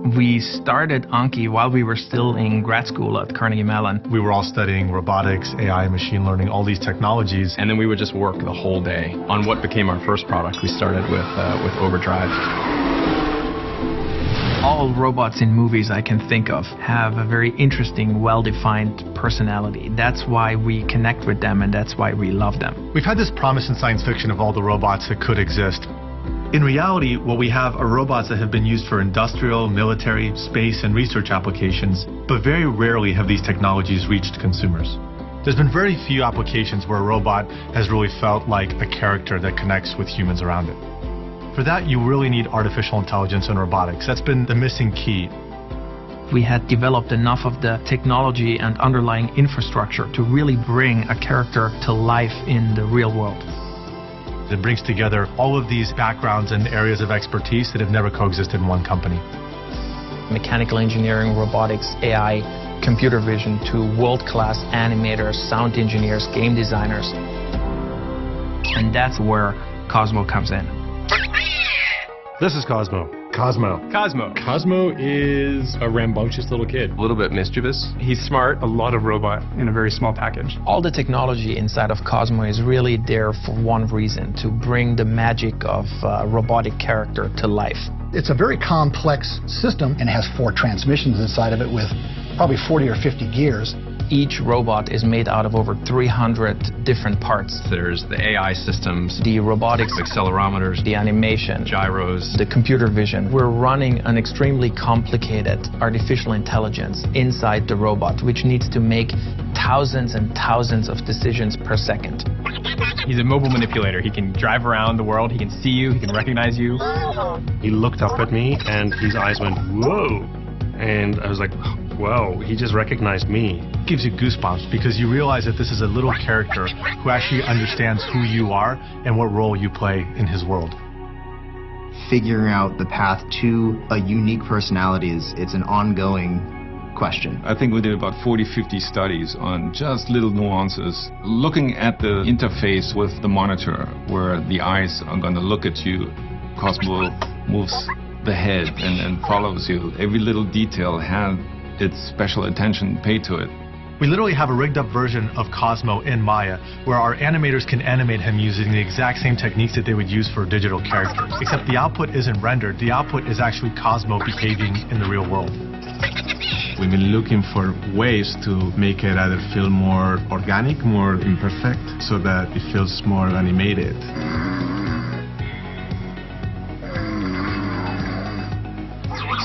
We started Anki while we were still in grad school at Carnegie Mellon. We were all studying robotics, AI, machine learning, all these technologies. And then we would just work the whole day on what became our first product. We started with Overdrive. All robots in movies I can think of have a very interesting, well-defined personality. That's why we connect with them, and that's why we love them. We've had this promise in science fiction of all the robots that could exist. In reality, what we have are robots that have been used for industrial, military, space, and research applications, but very rarely have these technologies reached consumers. There's been very few applications where a robot has really felt like a character that connects with humans around it. For that, you really need artificial intelligence and robotics. That's been the missing key. We had developed enough of the technology and underlying infrastructure to really bring a character to life in the real world. It brings together all of these backgrounds and areas of expertise that have never coexisted in one company. Mechanical engineering, robotics, AI, computer vision to world-class animators, sound engineers, game designers. And that's where Cosmo comes in. This is Cosmo. Cosmo is a rambunctious little kid. A little bit mischievous. He's smart. A lot of robot in a very small package. All the technology inside of Cosmo is really there for one reason, to bring the magic of robotic character to life. It's a very complex system and has 4 transmissions inside of it with probably 40 or 50 gears. Each robot is made out of over 300 different parts. There's the AI systems, The robotics, accelerometers, the animation, gyros, the computer vision. We're running an extremely complicated artificial intelligence inside the robot, which needs to make thousands and thousands of decisions per second. He's a mobile manipulator. He can drive around the world. He can see you. He can recognize you. He looked up at me and his eyes went, whoa. And I was like, wow, he just recognized me. It gives you goosebumps because you realize that this is a little character who actually understands who you are and what role you play in his world. Figuring out the path to a unique personality it's an ongoing question. I think we did about 40-50 studies on just little nuances. Looking at the interface with the monitor, where the eyes are going to look at you, Cosmo moves the head and follows you. Every little detail had its special attention paid to it. We literally have a rigged up version of Cosmo in Maya where our animators can animate him using the exact same techniques that they would use for digital characters. Except the output isn't rendered. The output is actually Cosmo behaving in the real world. We've been looking for ways to make it either feel more organic, more imperfect, so that it feels more animated.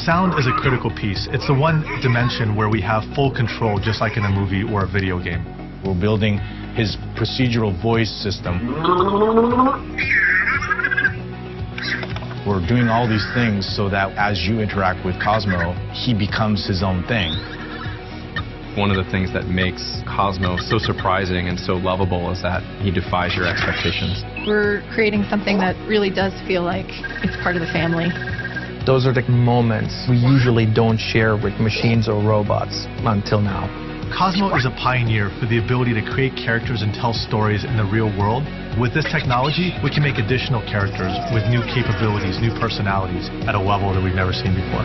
Sound is a critical piece. It's the one dimension where we have full control, just like in a movie or a video game. We're building his procedural voice system. We're doing all these things so that as you interact with Cosmo, he becomes his own thing. One of the things that makes Cosmo so surprising and so lovable is that he defies your expectations. We're creating something that really does feel like it's part of the family. Those are the moments we usually don't share with machines or robots until now. Cosmo is a pioneer for the ability to create characters and tell stories in the real world. With this technology, we can make additional characters with new capabilities, new personalities at a level that we've never seen before.